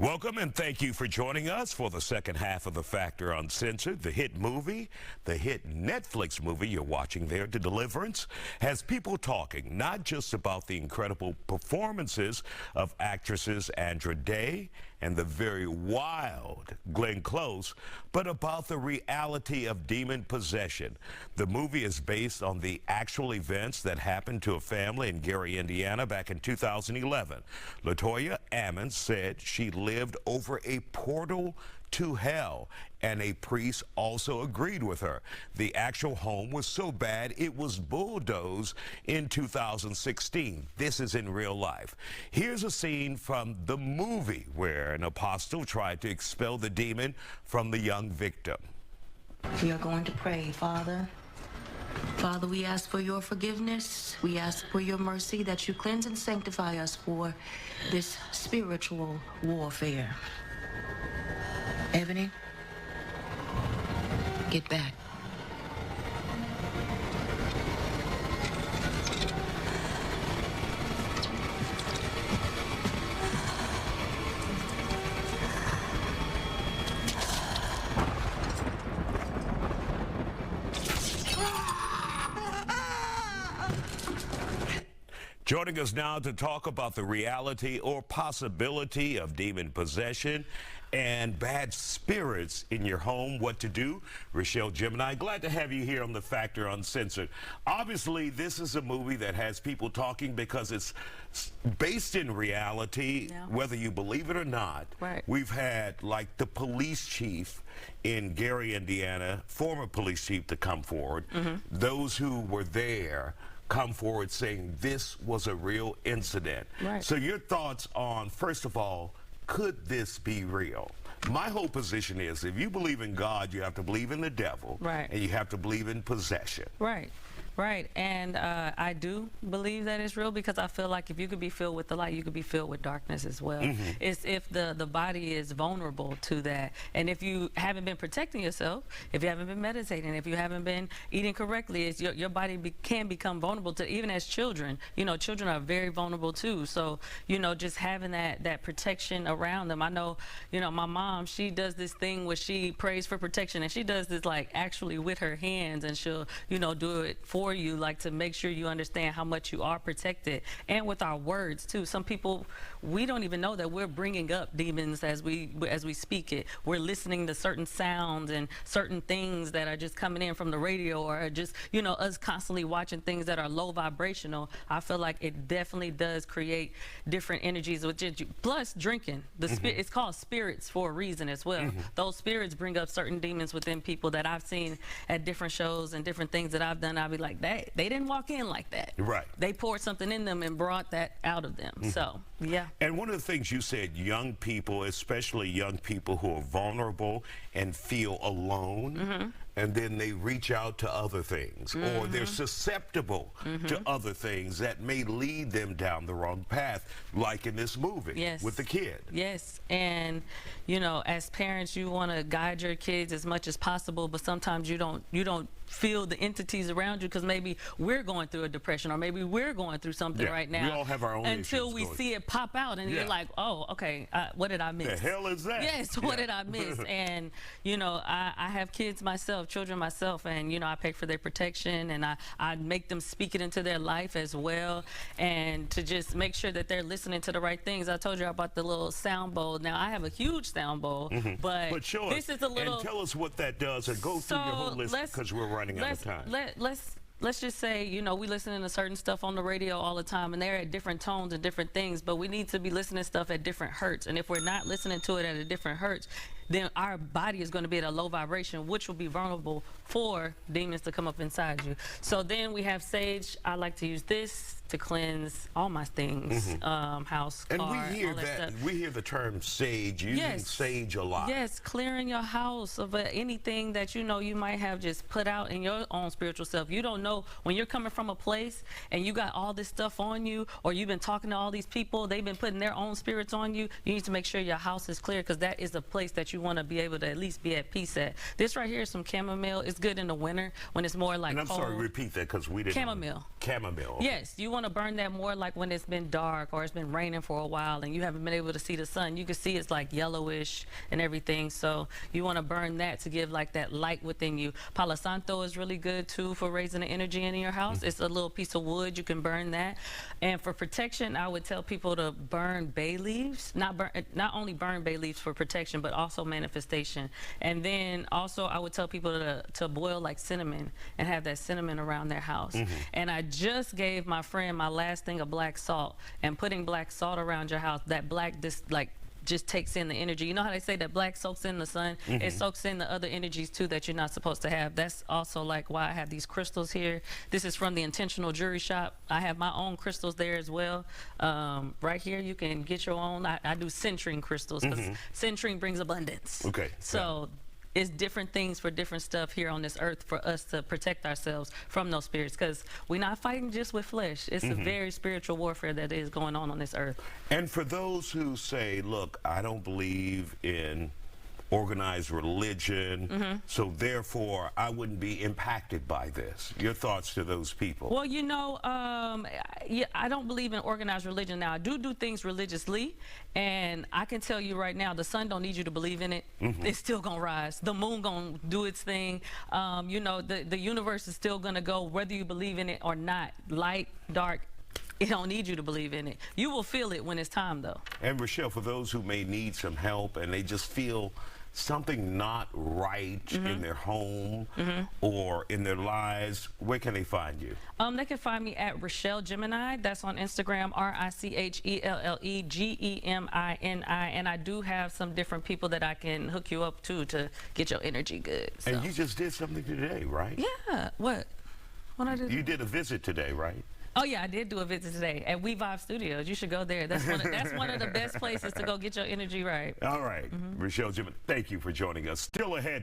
Welcome and thank you for joining us for the second half of The Factor Uncensored. The hit movie, the hit Netflix movie you're watching there, Deliverance, has people talking not just about the incredible performances of actresses Andra Day and the very wild Glenn Close, but about the reality of demon possession. The movie is based on the actual events that happened to a family in Gary, Indiana back in 2011. LaToya Ammons said she lived over a portal to hell, and a priest also agreed with her. The actual home was so bad it was bulldozed in 2016. This is in real life. Here's a scene from the movie where an apostle tried to expel the demon from the young victim. We are going to pray, Father. Father, we ask for your forgiveness. We ask for your mercy, that you cleanse and sanctify us for this spiritual warfare. Ebony, get back. Joining us now to talk about the reality or possibility of demon possession and bad spirits in your home, what to do, Richelle Gemini. Glad to have you here on The Factor Uncensored. Obviously, this is a movie that has people talking because it's based in reality, whether you believe it or not. Right. We've had, like, the police chief in Gary, Indiana, former police chief, to come forward. Those who were there come forward saying this was a real incident. Right. So your thoughts on, first of all, could this be real? My whole position is, if you believe in God, you have to believe in the devil. Right. And you have to believe in possession. Right. Right, and I do believe that it's real, because I feel like if you could be filled with the light, you could be filled with darkness as well. It's if the body is vulnerable to that, and if you haven't been protecting yourself, if you haven't been meditating, if you haven't been eating correctly, it's your body can become vulnerable to, even as children. You know, children are very vulnerable too. So, you know, just having that protection around them. I know, you know, my mom, she does this thing where she prays for protection, and she does this like actually with her hands, and she'll, you know, do it for you, like to make sure you understand how much you are protected. And with our words too, some people, we don't even know that we're bringing up demons as we speak it. We're listening to certain sounds and certain things that are just coming in from the radio, or just, you know, us constantly watching things that are low vibrational. I feel like it definitely does create different energies with plus drinking the it's called spirits for a reason as well. Those spirits bring up certain demons within people that I've seen at different shows and different things that I've done. I'll be like, they didn't walk in like that. Right. They poured something in them and brought that out of them. So, yeah. And one of the things you said, young people, especially young people who are vulnerable and feel alone, and then they reach out to other things, or they're susceptible to other things that may lead them down the wrong path, like in this movie with the kid. Yes, and you know, as parents, you want to guide your kids as much as possible, but sometimes you don't feel the entities around you, because maybe we're going through a depression, or maybe we're going through something right now. We all have our own until we see it pop out, and you're like, oh, okay, what did I miss? The hell is that? Yes, what did I miss? And you know, I have kids myself, children myself, and you know, I pay for their protection, and I make them speak it into their life as well, and to just make sure that they're listening to the right things. I told you about the little sound bowl. Now I have a huge sound bowl, but show this is a little. And tell us what that does, and go through your whole list, because we're running out of time. Let's just say, you know, we listening to certain stuff on the radio all the time, and they're at different tones and different things, but we need to be listening to stuff at different hertz. And if we're not listening to it at a different hertz, then our body is going to be at a low vibration, which will be vulnerable for demons to come up inside you. So then we have sage. I like to use this to cleanse all my things, house, car, and we hear all that stuff. We hear the term sage, using sage a lot. Yes, clearing your house of anything that you know you might have just put out in your own spiritual self. You don't know when you're coming from a place and you got all this stuff on you, or you've been talking to all these people, they've been putting their own spirits on you. You need to make sure your house is clear, because that is a place that you want to be able to at least be at peace at. This right here is some chamomile. It's good in the winter when it's more like And I'm cold. sorry, repeat that, because we didn't. Chamomile. Chamomile. Yes, you want want to burn that more like when it's been dark or it's been raining for a while and you haven't been able to see the sun. You can see it's like yellowish and everything. So you want to burn that to give like that light within you. Palo Santo is really good too for raising the energy in your house. It's a little piece of wood. You can burn that. And for protection, I would tell people to burn bay leaves. Not only burn bay leaves for protection, but also manifestation. And then also I would tell people to boil like cinnamon and have that cinnamon around their house. And I just gave my friend my last thing of black salt, and putting black salt around your house, that black just takes in the energy. You know how they say that black soaks in the sun? It soaks in the other energies too that you're not supposed to have. That's also like why I have these crystals here. This is from the Intentional Jewelry Shop. I have my own crystals there as well. Right here you can get your own. I do citrine crystals because citrine brings abundance. Okay. So it's different things for different stuff here on this earth for us to protect ourselves from those spirits, because we're not fighting just with flesh. It's a very spiritual warfare that is going on this earth. And for those who say, look, I don't believe in organized religion, so therefore I wouldn't be impacted by this. Your thoughts to those people? Well, you know, yeah, I don't believe in organized religion. Now, I do things religiously, and I can tell you right now, the sun don't need you to believe in it. It's still gonna rise. The moon gonna do its thing. You know, the universe is still gonna go whether you believe in it or not. Light, dark, it don't need you to believe in it. You will feel it when it's time, though. And Richelle, for those who may need some help and they just feel something not right in their home or in their lives, where can they find you? They can find me at Richelle Gemini. That's on Instagram, RICHELLEGEMINI. And I do have some different people that I can hook you up to get your energy good. So. And you just did something today, right? Yeah. What I did? You did a visit today, right? Oh yeah, I did do a visit today at We Vibe Studios. You should go there. That's one of the best places to go get your energy right. All right. Richelle Gemini, thank you for joining us. Still ahead.